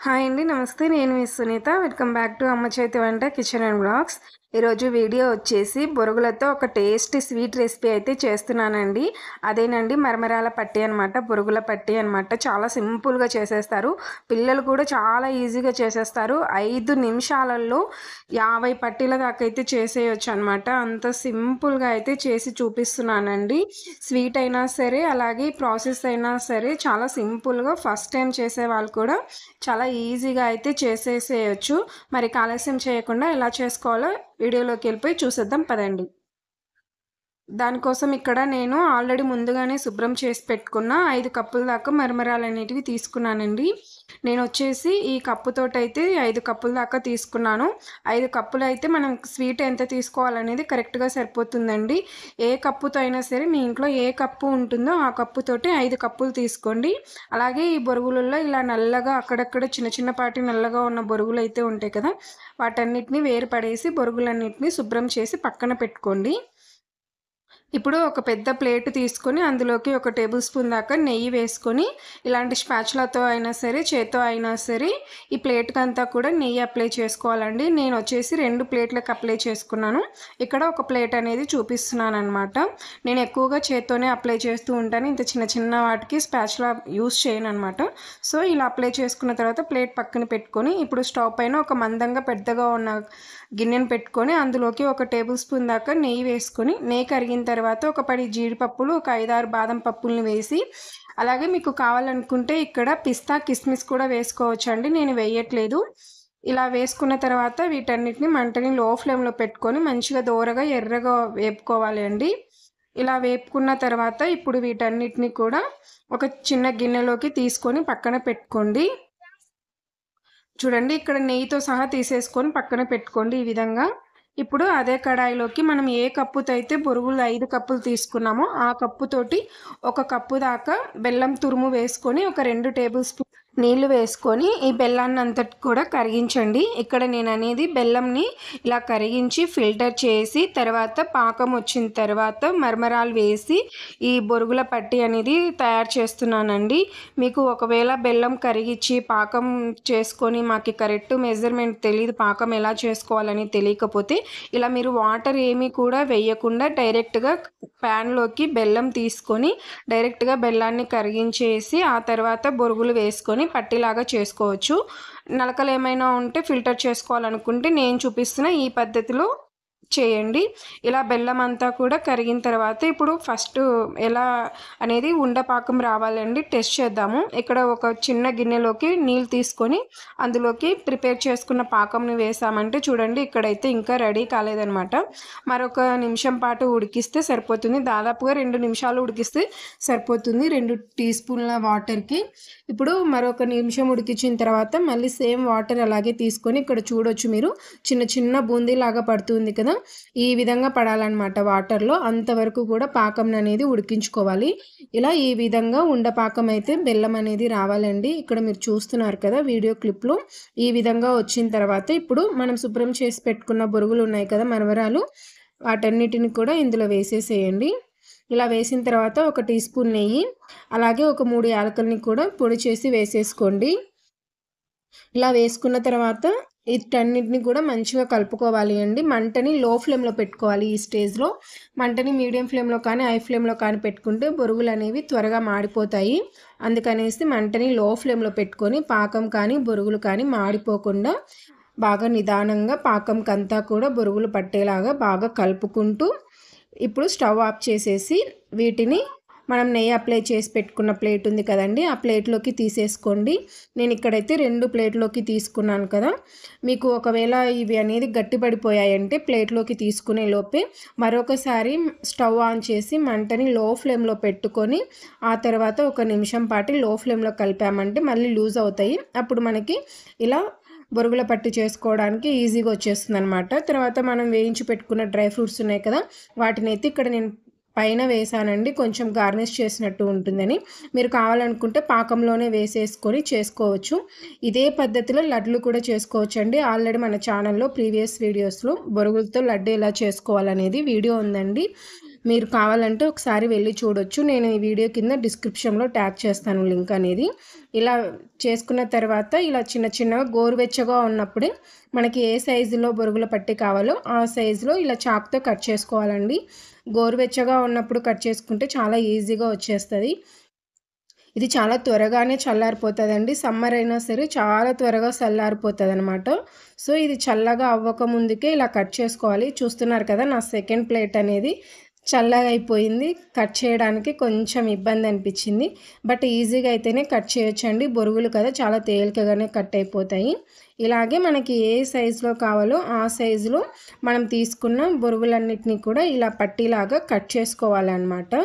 Hi అండి. నమస్తే. నేను మీ సునీత. వెల్కమ్ బ్యాక్ టు అమ్మ చేతి వంట కిచెన్ అండ్ వ్లాగ్స్. ఈరోజు వీడియో వచ్చేసి బొరుగులతో ఒక టేస్టీ స్వీట్ రెసిపీ అయితే చేస్తున్నానండి. అదేనండి మరమరాల పట్టి అనమాట. బొరుగుల పట్టి అనమాట. చాలా సింపుల్గా చేసేస్తారు. పిల్లలు కూడా చాలా ఈజీగా చేసేస్తారు. 5 నిమిషాలలో 50 పట్టీల దాకా అయితే చేసేయచ్చు అనమాట. అంత సింపుల్గా అయితే చేసి చూపిస్తున్నానండి. స్వీట్ అయినా సరే, అలాగే ప్రాసెస్ అయినా సరే చాలా సింపుల్గా ఫస్ట్ టైం చేసే వాళ్ళు కూడా చాలా ఈజీగా అయితే చేసేసేయచ్చు. మరి ఆలస్యం చేయకుండా ఎలా చేసుకోవాలో వీడియోలోకి వెళ్ళిపోయి చూసేద్దాం పదండి. దానికోసం ఇక్కడ నేను ఆల్రెడీ ముందుగానే శుభ్రం చేసి పెట్టుకున్న 5 కప్పుల దాకా మరమరాలు అనేటివి తీసుకున్నానండి. నేను వచ్చేసి ఈ కప్పుతోటైతే 5 కప్పుల దాకా తీసుకున్నాను. 5 కప్పులు అయితే మనం స్వీట్ ఎంత తీసుకోవాలనేది కరెక్ట్గా సరిపోతుందండి. ఏ కప్పుతో అయినా సరే మీ ఇంట్లో ఏ కప్పు ఉంటుందో ఆ కప్పుతోటి 5 కప్పులు తీసుకోండి. అలాగే ఈ బొరుగులలో ఇలా నల్లగా అక్కడక్కడ చిన్న చిన్నపాటి నల్లగా ఉన్న బొరుగులు అయితే ఉంటాయి కదా, వాటన్నిటిని వేరు పడేసి బొరుగులన్నిటిని శుభ్రం చేసి పక్కన పెట్టుకోండి. ఇప్పుడు ఒక పెద్ద ప్లేట్ తీసుకొని అందులోకి ఒక టేబుల్ స్పూన్ దాకా నెయ్యి వేసుకొని ఇలాంటి స్పాచులాతో అయినా సరే చేత్తో అయినా సరే ఈ ప్లేట్కి అంతా కూడా నెయ్యి అప్లై చేసుకోవాలండి. నేను వచ్చేసి 2 ప్లేట్లకు అప్లై చేసుకున్నాను. ఇక్కడ ఒక ప్లేట్ అనేది చూపిస్తున్నాను అనమాట. నేను ఎక్కువగా చేత్తోనే అప్లై చేస్తూ ఉంటాను. ఇంత చిన్న చిన్న వాటికి స్పాచులా యూస్ చేయను అనమాట. సో ఇలా అప్లై చేసుకున్న తర్వాత ప్లేట్ పక్కన పెట్టుకొని ఇప్పుడు స్టవ్ పైన ఒక మందంగా పెద్దగా ఉన్న గిన్నెను పెట్టుకొని అందులోకి ఒక టేబుల్ స్పూన్ దాకా నెయ్యి వేసుకొని నెయ్యి కరిగిన తర్వాత ఒక 10 జీడిపప్పులు, ఒక 5-6 బాదం పప్పులను వేసి, అలాగే మీకు కావాలనుకుంటే ఇక్కడ పిస్తా కిస్మిస్ కూడా వేసుకోవచ్చండి. నేను వేయట్లేదు. ఇలా వేసుకున్న తర్వాత వీటన్నిటిని మంటని లో ఫ్లేమ్లో పెట్టుకొని మంచిగా దోరగా ఎర్రగా వేపుకోవాలి అండి. ఇలా వేపుకున్న తర్వాత ఇప్పుడు వీటన్నిటిని కూడా ఒక చిన్న గిన్నెలోకి తీసుకొని పక్కన పెట్టుకోండి. చూడండి, ఇక్కడ నెయ్యితో సహా తీసేసుకొని పక్కన పెట్టుకోండి ఈ విధంగా. ఇప్పుడు అదే కడాయిలోకి మనం ఏ కప్పుతో అయితే బొరుగులు 5 కప్పులు తీసుకున్నామో ఆ కప్పుతోటి 1 కప్పు దాకా బెల్లం తురుము వేసుకొని ఒక 2 టేబుల్ స్పూన్ నీళ్లు వేసుకొని ఈ బెల్లాన్ని అంతటి కూడా కరిగించండి. ఇక్కడ నేను అనేది బెల్లంని ఇలా కరిగించి ఫిల్టర్ చేసి తర్వాత పాకం వచ్చిన తర్వాత మరమరాలు వేసి ఈ బొరుగుల పట్టి అనేది తయారు చేస్తున్నానండి. మీకు ఒకవేళ బెల్లం కరిగించి పాకం చేసుకొని మాకు కరెక్ట్ మెజర్మెంట్ తెలియదు, పాకం ఎలా చేసుకోవాలని తెలియకపోతే ఇలా మీరు వాటర్ ఏమీ కూడా వేయకుండా డైరెక్ట్గా ప్యాన్లోకి బెల్లం తీసుకొని డైరెక్ట్గా బెల్లాన్ని కరిగించేసి ఆ తర్వాత బొరుగులు వేసుకొని పట్టిలాగా చేసుకోవచ్చు. నలకలు ఏమైనా ఉంటే ఫిల్టర్ చేసుకోవాలనుకుంటే నేను చూపిస్తున్న ఈ పద్ధతిలో చేయండి. ఇలా బెల్లం అంతా కూడా కరిగిన తర్వాత ఇప్పుడు ఫస్ట్ ఎలా అనేది ఉండపాకం రావాలండి, టెస్ట్ చేద్దాము. ఇక్కడ ఒక చిన్న గిన్నెలోకి నీళ్ళు తీసుకొని అందులోకి ప్రిపేర్ చేసుకున్న పాకంని వేసామంటే చూడండి ఇక్కడైతే ఇంకా రెడీ కాలేదనమాట. మరొక నిమిషం పాటు ఉడికిస్తే సరిపోతుంది. దాదాపుగా 2 నిమిషాలు ఉడికిస్తే సరిపోతుంది 2 టీ స్పూన్ల వాటర్కి. ఇప్పుడు మరొక నిమిషం ఉడికించిన తర్వాత మళ్ళీ సేమ్ వాటర్ అలాగే తీసుకొని ఇక్కడ చూడొచ్చు మీరు చిన్న చిన్న బూందీలాగా పడుతుంది కదా, ఈ విధంగా పడాలన్నమాట వాటర్లో. అంతవరకు కూడా పాకం అనేది ఉడికించుకోవాలి. ఇలా ఈ విధంగా ఉండపాకం అయితే బెల్లం అనేది రావాలండి. ఇక్కడ మీరు చూస్తున్నారు కదా వీడియో క్లిప్లో, ఈ విధంగా వచ్చిన తర్వాత ఇప్పుడు మనం శుభ్రం చేసి పెట్టుకున్న బొరుగులు ఉన్నాయి కదా మరమరాలు, వాటన్నిటిని కూడా ఇందులో వేసేసేయండి. ఇలా వేసిన తర్వాత ఒక టీ స్పూన్ నెయ్యి, అలాగే ఒక 3 యాలకుల్ని కూడా పొడి చేసి వేసేసుకోండి. ఇలా వేసుకున్న తర్వాత వీటన్నిటిని కూడా మంచిగా కలుపుకోవాలి అండి. మంటని లో ఫ్లేమ్లో పెట్టుకోవాలి. ఈ స్టేజ్లో మంటని మీడియం ఫ్లేమ్లో కానీ హై ఫ్లేమ్లో కానీ పెట్టుకుంటే బొరుగులు అనేవి త్వరగా మాడిపోతాయి. అందుకనేసి మంటని లో ఫ్లేమ్లో పెట్టుకొని పాకం కానీ బొరుగులు కానీ మాడిపోకుండా బాగా నిదానంగా పాకంకంతా కూడా బొరుగులు పట్టేలాగా బాగా కలుపుకుంటూ ఇప్పుడు స్టవ్ ఆఫ్ చేసేసి వీటిని మనం నెయ్యి అప్లై చేసి పెట్టుకున్న ప్లేట్ ఉంది కదండి, ఆ ప్లేట్లోకి తీసేసుకోండి. నేను ఇక్కడైతే 2 ప్లేట్లోకి తీసుకున్నాను కదా. మీకు ఒకవేళ ఇవి అనేది గట్టిపడిపోయాయంటే ప్లేట్లోకి తీసుకునే లోపే మరొకసారి స్టవ్ ఆన్ చేసి మంటని లో ఫ్లేమ్లో పెట్టుకొని ఆ తర్వాత 1 నిమిషం పాటు లో ఫ్లేమ్లో కలిపామంటే మళ్ళీ లూజ్ అవుతాయి. అప్పుడు మనకి ఇలా బొరుగుల పట్టి చేసుకోవడానికి ఈజీగా వచ్చేస్తుంది అనమాట. తర్వాత మనం వేయించి పెట్టుకున్న డ్రై ఫ్రూట్స్ ఉన్నాయి కదా, వాటిని అయితే ఇక్కడ నేను పైన వేసానండి, కొంచెం గార్నిష్ చేసినట్టు ఉంటుందని. మీరు కావాలనుకుంటే పాకంలోనే వేసేసుకొని చేసుకోవచ్చు. ఇదే పద్ధతిలో లడ్లు కూడా చేసుకోవచ్చు అండి. ఆల్రెడీ మన ఛానల్లో ప్రీవియస్ వీడియోస్లో బొరుగులతో లడ్డు ఎలా చేసుకోవాలనేది వీడియో ఉందండి. మీరు కావాలంటే ఒకసారి వెళ్ళి చూడొచ్చు. నేను ఈ వీడియో కింద డిస్క్రిప్షన్లో ట్యాగ్ చేస్తాను లింక్ అనేది. ఇలా చేసుకున్న తర్వాత ఇలా చిన్న చిన్నగా గోరువెచ్చగా ఉన్నప్పుడే మనకి ఏ సైజులో బొరుగుల పట్టి కావాలో ఆ సైజులో ఇలా చాక్తో కట్ చేసుకోవాలండి. గోరువెచ్చగా ఉన్నప్పుడు కట్ చేసుకుంటే చాలా ఈజీగా వచ్చేస్తుంది. ఇది చాలా త్వరగానే చల్లారిపోతుందండి. సమ్మర్ అయినా సరే చాలా త్వరగా చల్లారిపోతుంది అనమాట. సో ఇది చల్లగా అవ్వక ముందుకే ఇలా కట్ చేసుకోవాలి. చూస్తున్నారు కదా, నా సెకండ్ ప్లేట్ అనేది చల్లగా అయిపోయింది. కట్ చేయడానికి కొంచెం ఇబ్బంది అనిపించింది, బట్ ఈజీగా అయితేనే కట్ చేయొచ్చండి. బొరుగులు కదా, చాలా తేలికగానే కట్ అయిపోతాయి. ఇలాగే మనకి ఏ సైజులో కావాలో ఆ సైజులో మనం తీసుకున్న బొరుగులన్నిటినీ కూడా ఇలా పట్టీలాగా కట్ చేసుకోవాలన్నమాట.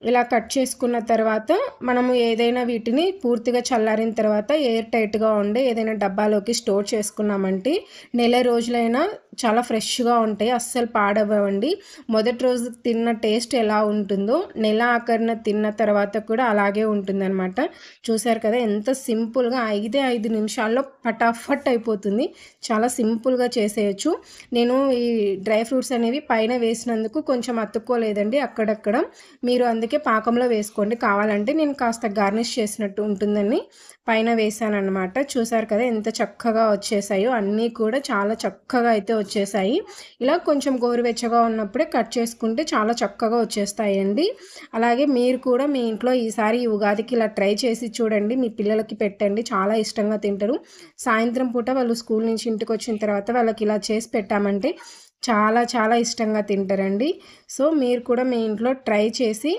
ఇలా కట్ చేసుకున్న తర్వాత మనము ఏదైనా వీటిని పూర్తిగా చల్లారిన తర్వాత ఎయిర్ టైట్గా ఉండే ఏదైనా డబ్బాలోకి స్టోర్ చేసుకున్నామంటే నెల రోజులైనా చాలా ఫ్రెష్గా ఉంటాయి, అస్సలు పాడవ్వండి. మొదటి రోజు తిన్న టేస్ట్ ఎలా ఉంటుందో నెల ఆఖరిన తిన్న తర్వాత కూడా అలాగే ఉంటుందన్నమాట. చూసారు కదా, ఎంత సింపుల్గా 5 నిమిషాల్లో పటాఫట్ అయిపోతుంది. చాలా సింపుల్గా చేసేయచ్చు. నేను ఈ డ్రై ఫ్రూట్స్ అనేవి పైన వేసినందుకు కొంచెం అతుక్కోలేదండి అక్కడక్కడ. మీరు అందుకే పాకంలో వేసుకోండి. కావాలంటే నేను కాస్త గార్నిష్ చేసినట్టు ఉంటుందని పైన వేసాను అనమాట. చూసారు కదా ఎంత చక్కగా వచ్చేసాయో, అన్నీ కూడా చాలా చక్కగా అయితే వచ్చేసాయి. ఇలా కొంచెం గోరువెచ్చగా ఉన్నప్పుడే కట్ చేసుకుంటే చాలా చక్కగా వచ్చేస్తాయండి. అలాగే మీరు కూడా మీ ఇంట్లో ఈసారి ఈ ఉగాదికి ఇలా ట్రై చేసి చూడండి. మీ పిల్లలకి పెట్టండి, చాలా ఇష్టంగా తింటారు. సాయంత్రం పూట వాళ్ళు స్కూల్ నుంచి ఇంటికి వచ్చిన తర్వాత వాళ్ళకి ఇలా చేసి పెట్టామంటే చాలా చాలా ఇష్టంగా తింటారండి. సో మీరు కూడా మీ ఇంట్లో ట్రై చేసి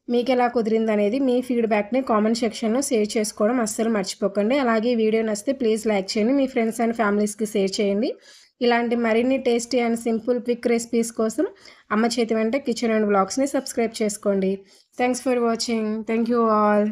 మీకు ఎలా కుదిరింది అనేది మీ ఫీడ్బ్యాక్ని కామెంట్ సెక్షన్లో షేర్ చేసుకోవడం అస్సలు మర్చిపోకండి. అలాగే వీడియో నచ్చితే ప్లీజ్ లైక్ చేయండి, మీ ఫ్రెండ్స్ అండ్ ఫ్యామిలీస్కి షేర్ చేయండి. ఇలాంటి మరిన్ని tasty and simple quick recipes కోసం అమ్మ చేతి వెంట కిచెన్ అండ్ వ్లాగ్స్ని సబ్స్క్రైబ్ చేసుకోండి. Thanks for watching. Thank you all.